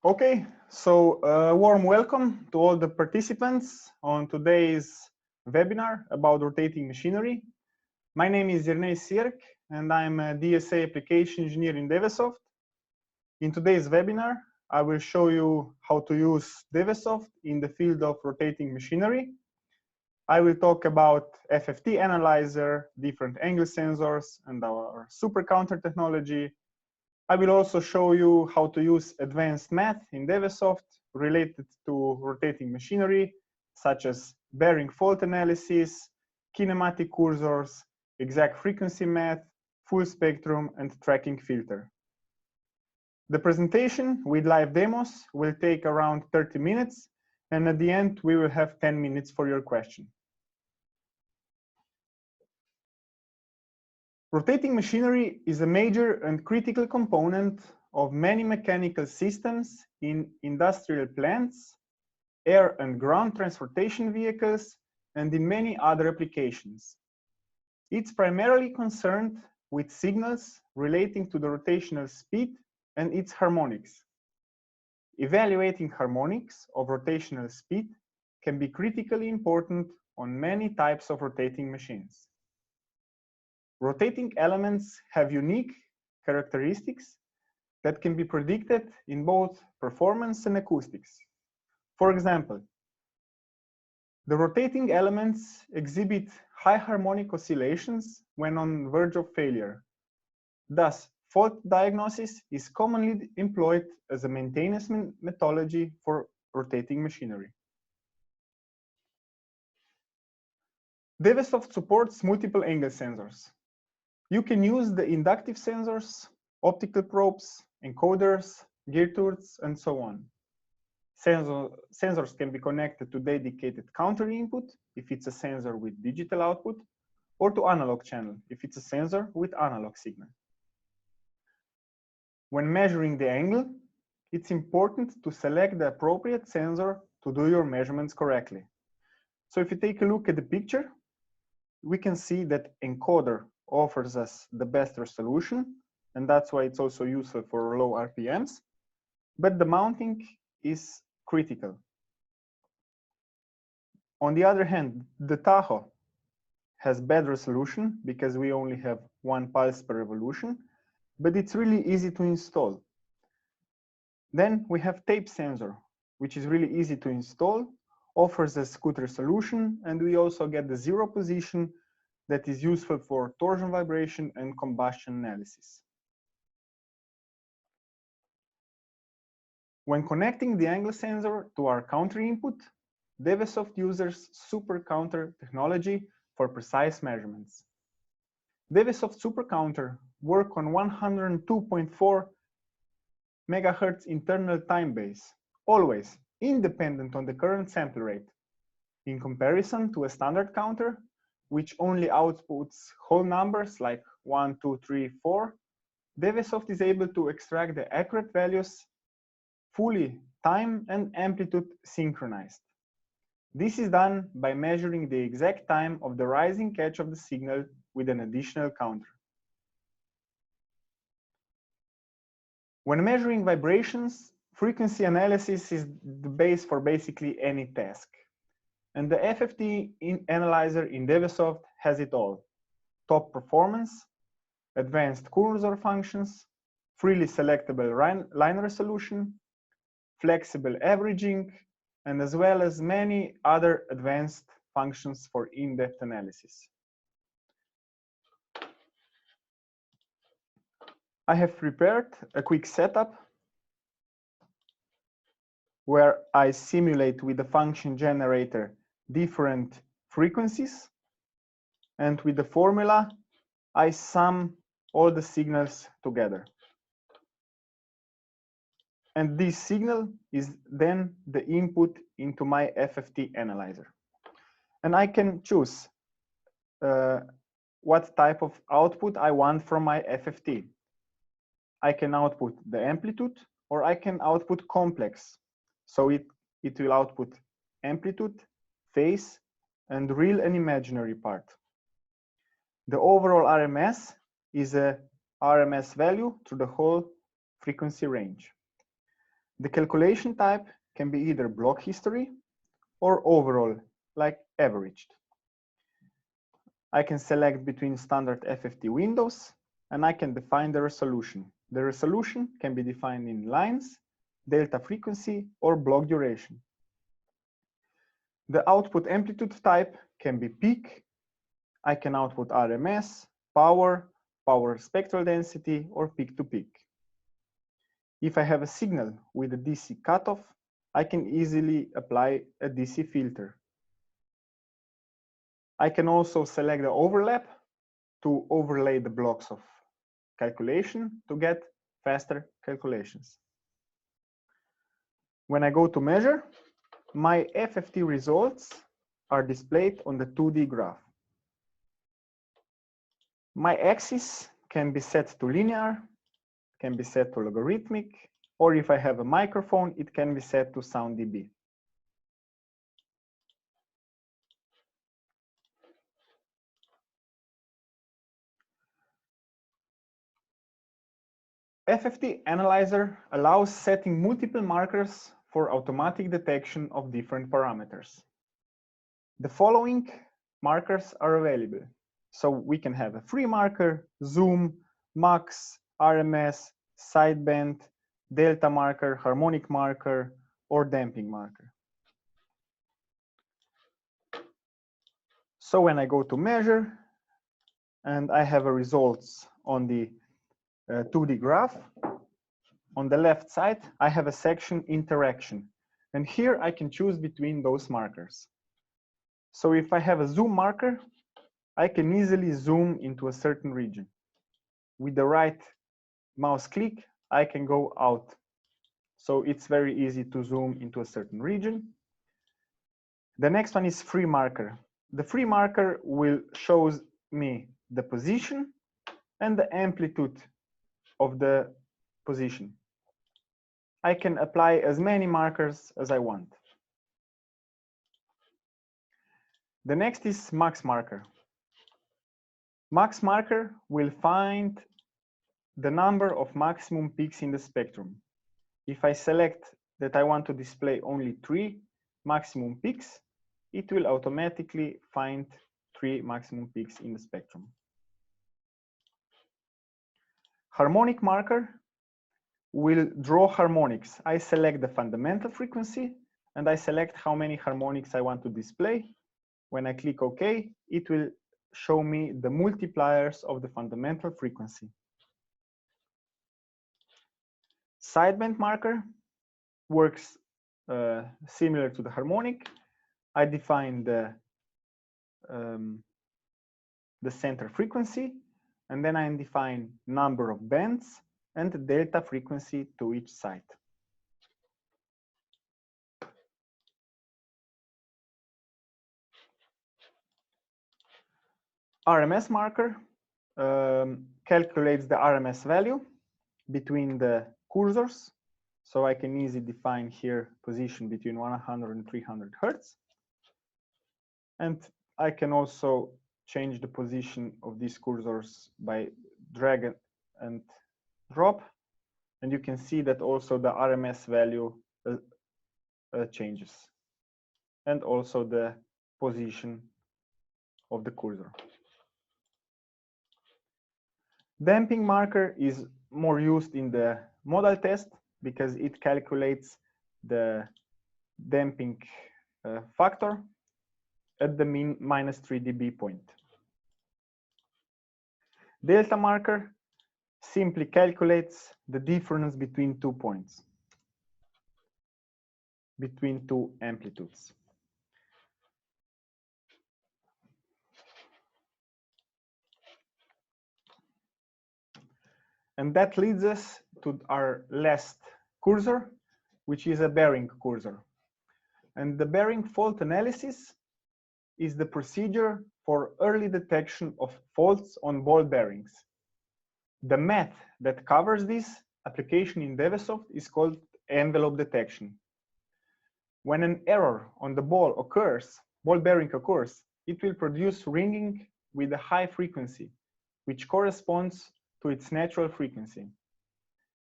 Okay, so warm welcome to all the participants on today's webinar about rotating machinery. My name is Irnei Sierk, and I'm a DSA application engineer in Dewesoft. In today's webinar, I will show you how to use Dewesoft in the field of rotating machinery. I will talk about FFT Analyzer, different angle sensors, and our Supercounter technology. I will also show you how to use advanced math in Dewesoft related to rotating machinery, such as bearing fault analysis, kinematic cursors, exact frequency math, full spectrum, and tracking filter. The presentation with live demos will take around 30 minutes, and at the end, we will have 10 minutes for your question. Rotating machinery is a major and critical component of many mechanical systems in industrial plants, air and ground transportation vehicles, and in many other applications. It's primarily concerned with signals relating to the rotational speed and its harmonics. Evaluating harmonics of rotational speed can be critically important on many types of rotating machines. Rotating elements have unique characteristics that can be predicted in both performance and acoustics. For example, the rotating elements exhibit high harmonic oscillations when on the verge of failure. Thus, fault diagnosis is commonly employed as a maintenance methodology for rotating machinery. Dewesoft supports multiple angle sensors. You can use the inductive sensors, optical probes, encoders, gear tools, and so on. Sensors can be connected to dedicated counter input if it's a sensor with digital output, or to analog channel if it's a sensor with analog signal. When measuring the angle, it's important to select the appropriate sensor to do your measurements correctly. So if you take a look at the picture, we can see that encoder offers us the best resolution, and that's why it's also useful for low RPMs, but the mounting is critical. On the other hand, the Tahoe has bad resolution because we only have 1 pulse per revolution, but it's really easy to install. Then we have tape sensor, which is really easy to install, offers us good resolution, and we also get the zero position that is useful for torsion vibration and combustion analysis. When connecting the angle sensor to our counter input, Dewesoft uses Supercounter technology for precise measurements. Dewesoft Supercounter work on 102.4 MHz internal time base, always independent on the current sample rate, in comparison to a standard counter, which only outputs whole numbers like 1, 2, 3, 4, Dewesoft is able to extract the accurate values fully time and amplitude synchronized. This is done by measuring the exact time of the rising catch of the signal with an additional counter. When measuring vibrations, frequency analysis is the base for basically any task. And the FFT Analyzer in Dewesoft has it all: top performance, advanced cursor functions, freely selectable line resolution, flexible averaging, and as well as many other advanced functions for in-depth analysis. I have prepared a quick setup where I simulate with the function generator different frequencies, and with the formula I sum all the signals together. And this signal is then the input into my FFT analyzer. And I can choose what type of output I want from my FFT. I can output the amplitude, or I can output complex. So it will output amplitude, phase, and real and imaginary part. The overall RMS is a RMS value through the whole frequency range. The calculation type can be either block history or overall, like averaged. I can select between standard FFT windows and I can define the resolution. The resolution can be defined in lines, delta frequency, or block duration. The output amplitude type can be peak. I can output RMS, power, power spectral density, or peak to peak. If I have a signal with a DC cutoff, I can easily apply a DC filter. I can also select the overlap to overlay the blocks of calculation to get faster calculations. When I go to measure, my FFT results are displayed on the 2D graph. My axis can be set to linear, can be set to logarithmic, or if I have a microphone, it can be set to sound dB. FFT Analyzer allows setting multiple markers for automatic detection of different parameters. The following markers are available. So we can have a free marker, zoom, max, RMS, sideband, delta marker, harmonic marker, or damping marker. So when I go to measure and I have a results on the 2D graph, on the left side, I have a section interaction. And here I can choose between those markers. So if I have a zoom marker, I can easily zoom into a certain region. With the right mouse click, I can go out. So it's very easy to zoom into a certain region. The next one is free marker. The free marker will show me the position and the amplitude of the position. I can apply as many markers as I want. The next is max marker. Max marker will find the number of maximum peaks in the spectrum. If I select that I want to display only 3 maximum peaks, it will automatically find 3 maximum peaks in the spectrum. Harmonic marker will draw harmonics. I select the fundamental frequency and I select how many harmonics I want to display. When I click OK, it will show me the multipliers of the fundamental frequency. Sideband marker works similar to the harmonic. I define the center frequency, and then I define number of bands and the delta frequency to each side. RMS marker calculates the RMS value between the cursors. So I can easily define here position between 100 and 300 Hertz. And I can also change the position of these cursors by drag and drop. And you can see that also the RMS value changes. And also the position of the cursor. Damping marker is more used in the modal test because it calculates the damping factor at the min -3 dB point. Delta marker simply calculates the difference between 2 points, between 2 amplitudes. And that leads us to our last cursor, which is a bearing cursor. And the bearing fault analysis is the procedure for early detection of faults on ball bearings. The math that covers this application in Dewesoft is called envelope detection. When an error on the ball bearing occurs, it will produce ringing with a high frequency, which corresponds to its natural frequency.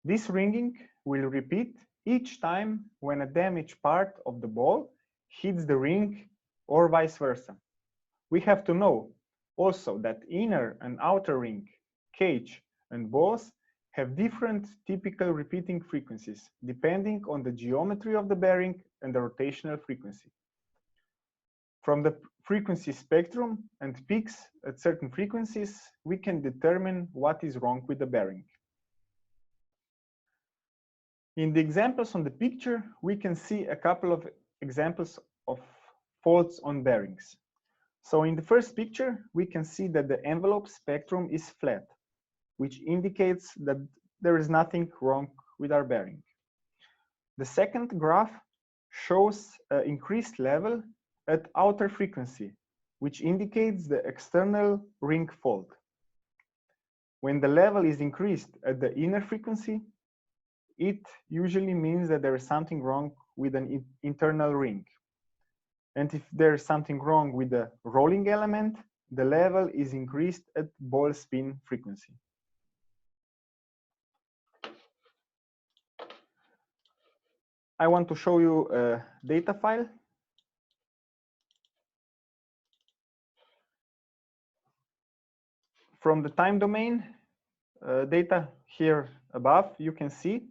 This ringing will repeat each time when a damaged part of the ball hits the ring or vice versa. We have to know also that inner and outer ring, cage, and balls have different typical repeating frequencies depending on the geometry of the bearing and the rotational frequency. From the frequency spectrum and peaks at certain frequencies, we can determine what is wrong with the bearing. In the examples on the picture, we can see a couple of examples of faults on bearings. So in the first picture, we can see that the envelope spectrum is flat, which indicates that there is nothing wrong with our bearing. The second graph shows an increased level at outer frequency, which indicates the external ring fault. When the level is increased at the inner frequency, it usually means that there is something wrong with an internal ring. And if there is something wrong with the rolling element, the level is increased at ball spin frequency. I want to show you a data file. From the time domain data here above, you can see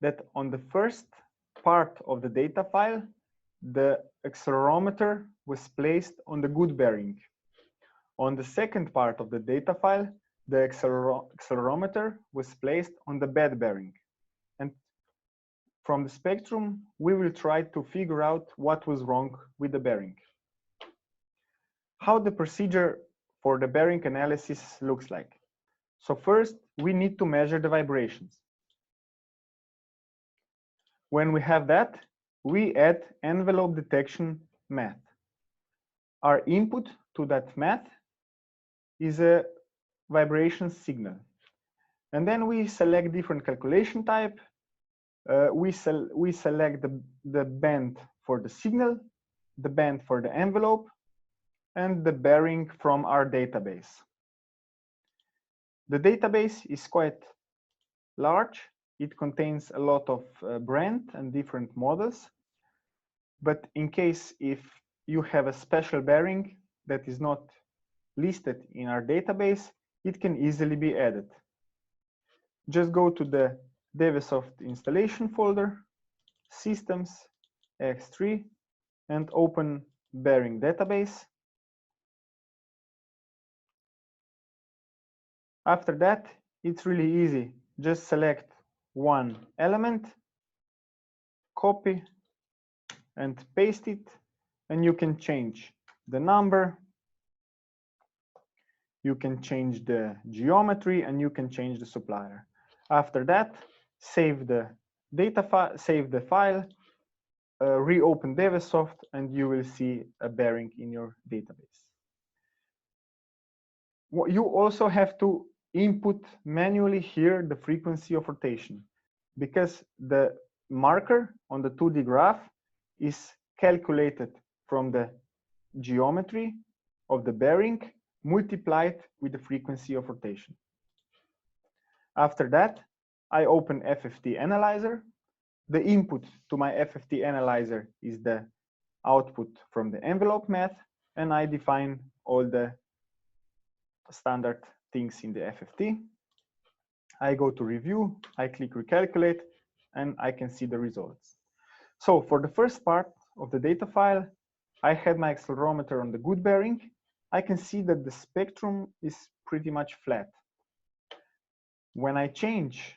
that on the first part of the data file, the accelerometer was placed on the good bearing. On the second part of the data file, the accelerometer was placed on the bad bearing. And from the spectrum, we will try to figure out what was wrong with the bearing. How the procedure for the bearing analysis looks like. So first, we need to measure the vibrations. When we have that, we add envelope detection math. Our input to that math is a vibration signal. And then we select different calculation type. We select the band for the signal, the band for the envelope, and the bearing from our database. The database is quite large. It contains a lot of brand and different models. But in case if you have a special bearing that is not listed in our database, it can easily be added. Just go to the Dewesoft installation folder, Systems, X3, and open bearing database. After that, it's really easy. Just select one element, copy, and paste it, and you can change the number, you can change the geometry, and you can change the supplier. After that, save the data file, save the file, reopen Dewesoft, and you will see a bearing in your database. You also have to input manually here the frequency of rotation, because the marker on the 2D graph is calculated from the geometry of the bearing multiplied with the frequency of rotation. After that, I open FFT Analyzer. The input to my FFT Analyzer is the output from the envelope math, and I define all the standard things in the FFT. I go to review, I click recalculate, and I can see the results. So for the first part of the data file, I had my accelerometer on the good bearing. I can see that the spectrum is pretty much flat. When I change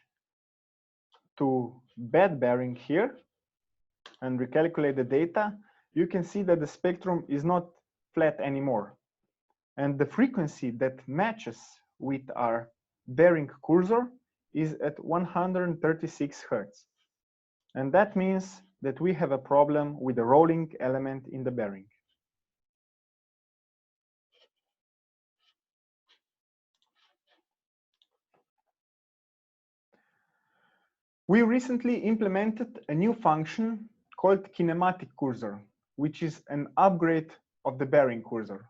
to bad bearing here and recalculate the data, you can see that the spectrum is not flat anymore. And the frequency that matches with our bearing cursor is at 136 Hertz. And that means that we have a problem with the rolling element in the bearing. We recently implemented a new function called Kinematic cursor, which is an upgrade of the bearing cursor.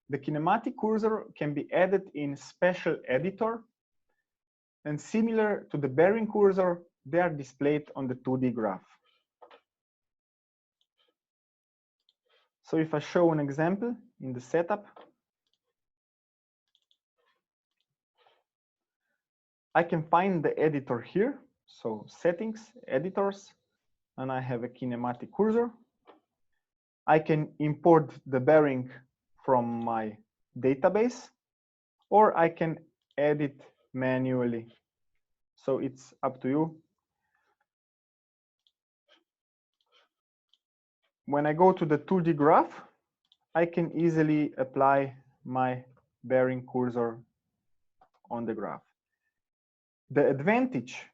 The kinematic cursor can be added in special editor, and similar to the bearing cursor, they are displayed on the 2D graph. So if I show an example in the setup, I can find the editor here. So settings, editors, and I have a kinematic cursor. I can import the bearing from my database, or I can add it manually. So it's up to you. When I go to the 2D graph, I can easily apply my bearing cursor on the graph. The advantage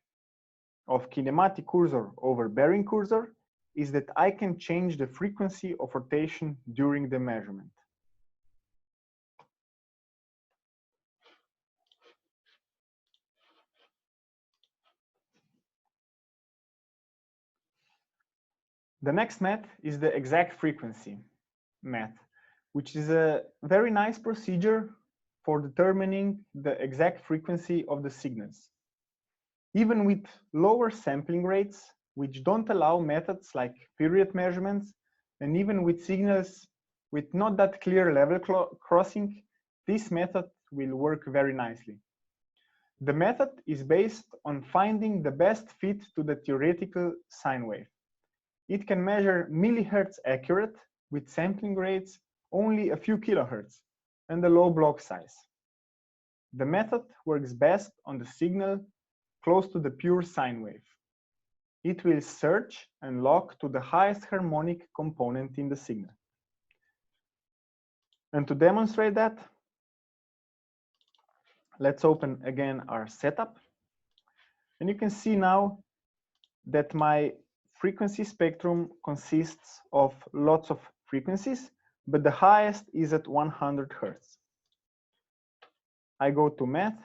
of kinematic cursor over bearing cursor is that I can change the frequency of rotation during the measurement. The next method is the exact frequency method, which is a very nice procedure for determining the exact frequency of the signals. Even with lower sampling rates, which don't allow methods like period measurements, and even with signals with not that clear level crossing, this method will work very nicely. The method is based on finding the best fit to the theoretical sine wave. It can measure millihertz accurate with sampling rates only a few kilohertz and a low block size. The method works best on the signal close to the pure sine wave. It will search and log to the highest harmonic component in the signal. And to demonstrate that, let's open again our setup. And you can see now that my frequency spectrum consists of lots of frequencies, but the highest is at 100 Hertz. I go to math.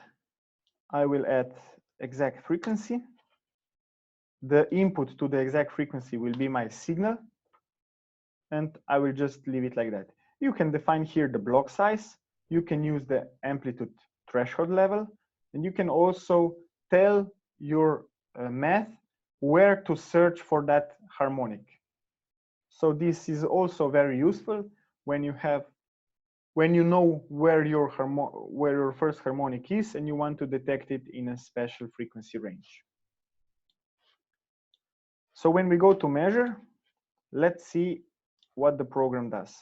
I will add exact frequency. The input to the exact frequency will be my signal, and I will just leave it like that. You can define here the block size. You can use the amplitude threshold level, and you can also tell your math where to search for that harmonic. So this is also very useful when you know where your first harmonic is and you want to detect it in a special frequency range. So when we go to measure, let's see what the program does.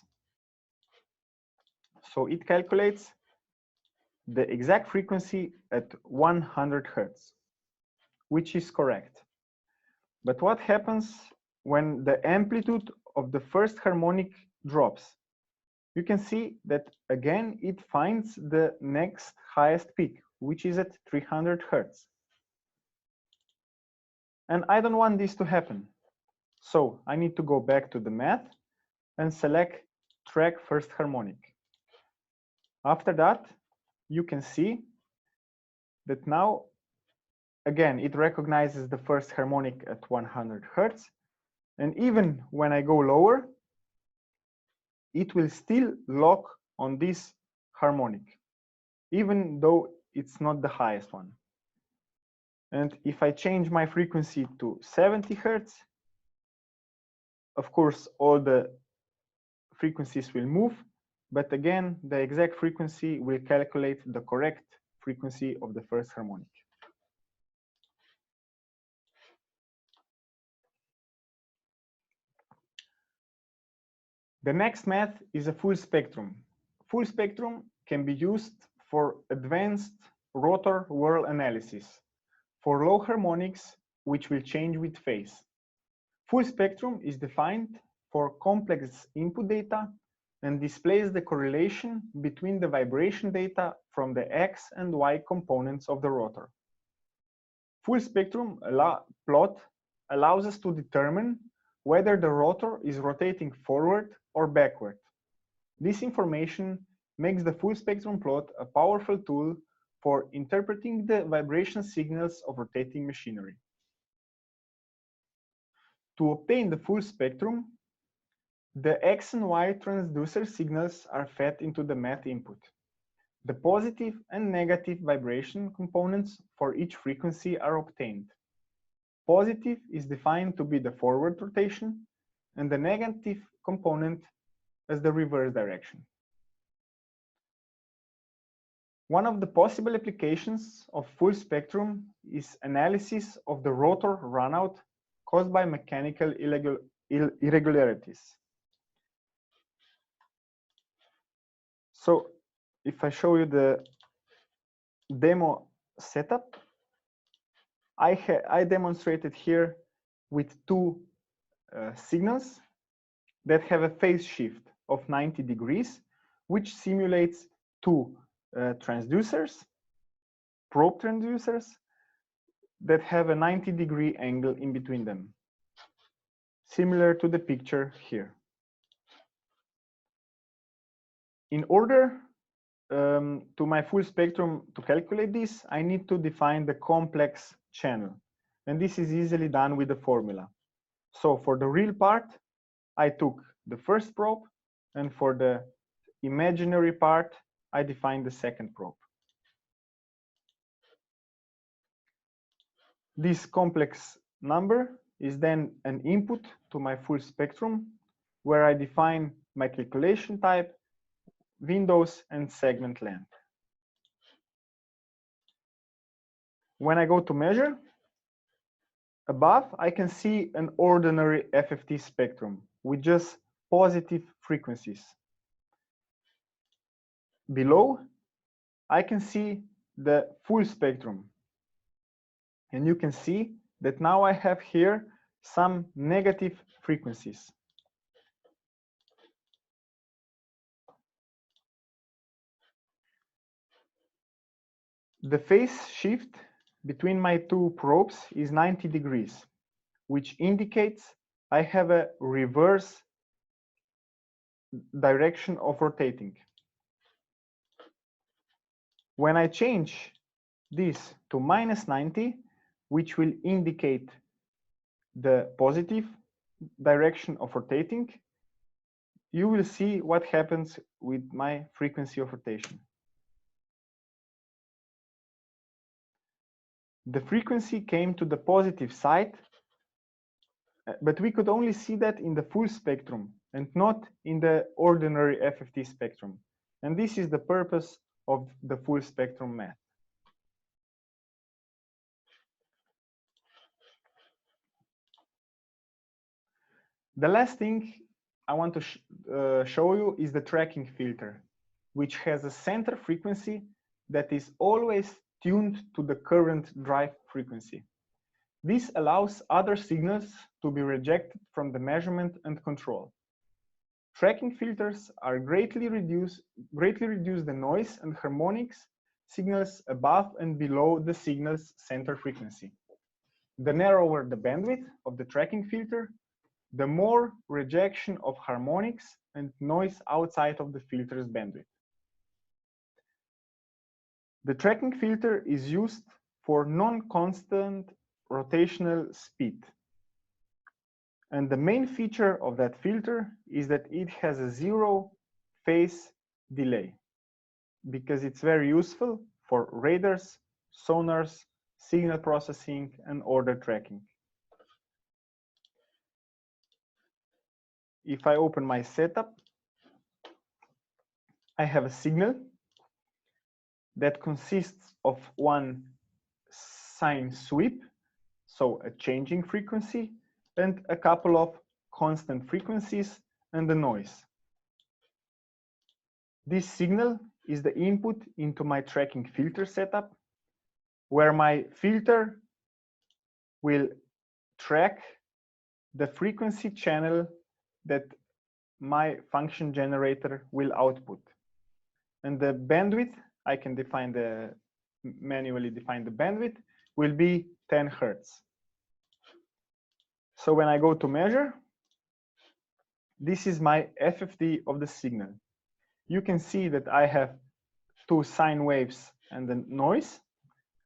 So it calculates the exact frequency at 100 Hertz, which is correct. But what happens when the amplitude of the first harmonic drops? You can see that again it finds the next highest peak, which is at 300 Hertz. And I don't want this to happen. So I need to go back to the math and select track first harmonic. After that, you can see that now, again, it recognizes the first harmonic at 100 Hertz. And even when I go lower, it will still lock on this harmonic, even though it's not the highest one. And if I change my frequency to 70 Hertz, of course, all the frequencies will move, but again, the exact frequency will calculate the correct frequency of the first harmonic. The next method is a full spectrum. Full spectrum can be used for advanced rotor whirl analysis, for low harmonics, which will change with phase. Full spectrum is defined for complex input data and displays the correlation between the vibration data from the X and Y components of the rotor. Full spectrum plot allows us to determine whether the rotor is rotating forward or backward. This information makes the full spectrum plot a powerful tool for interpreting the vibration signals of rotating machinery. To obtain the full spectrum, the X and Y transducer signals are fed into the math input. The positive and negative vibration components for each frequency are obtained. positive is defined to be the forward rotation and the negative component as the reverse direction. One of the possible applications of full spectrum is analysis of the rotor runout caused by mechanical irregularities. So if I show you the demo setup, I demonstrated here with two signals that have a phase shift of 90 degrees, which simulates two transducers, probe transducers, that have a 90-degree angle in between them, similar to the picture here. In order to my full spectrum to calculate this, I need to define the complex channel. And this is easily done with the formula. So for the real part, I took the first probe, and for the imaginary part, I defined the second probe. This complex number is then an input to my full spectrum, where I define my calculation type, windows, and segment length. When I go to measure, above I can see an ordinary FFT spectrum with just positive frequencies. Below, I can see the full spectrum. And you can see that now I have here some negative frequencies. The phase shift between my two probes is 90 degrees, which indicates I have a reverse direction of rotating. When I change this to -90, which will indicate the positive direction of rotating, you will see what happens with my frequency of rotation. The frequency came to the positive side, but we could only see that in the full spectrum and not in the ordinary FFT spectrum. And this is the purpose of the full spectrum math. The last thing I want to show you is the tracking filter, which has a center frequency that is always tuned to the current drive frequency. This allows other signals to be rejected from the measurement and control. Tracking filters are greatly reduce the noise and harmonics signals above and below the signal's center frequency. The narrower the bandwidth of the tracking filter, the more rejection of harmonics and noise outside of the filter's bandwidth. The tracking filter is used for non-constant rotational speed. And the main feature of that filter is that it has a 0 phase delay, because it's very useful for radars, sonars, signal processing, and order tracking. If I open my setup, I have a signal that consists of one sine sweep, so a changing frequency, and a couple of constant frequencies and the noise. This signal is the input into my tracking filter setup, where my filter will track the frequency channel that my function generator will output. And the bandwidth, I can manually define the bandwidth, will be 10 Hertz. So when I go to measure, this is my FFT of the signal. You can see that I have two sine waves and the noise,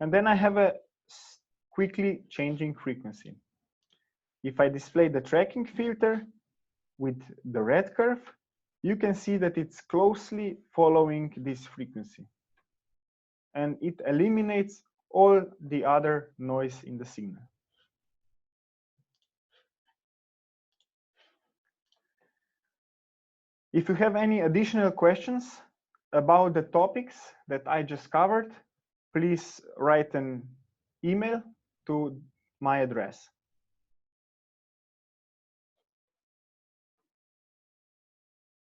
and then I have a quickly changing frequency. If I display the tracking filter with the red curve, you can see that it's closely following this frequency, and it eliminates all the other noise in the signal. If you have any additional questions about the topics that I just covered, please write an email to my address.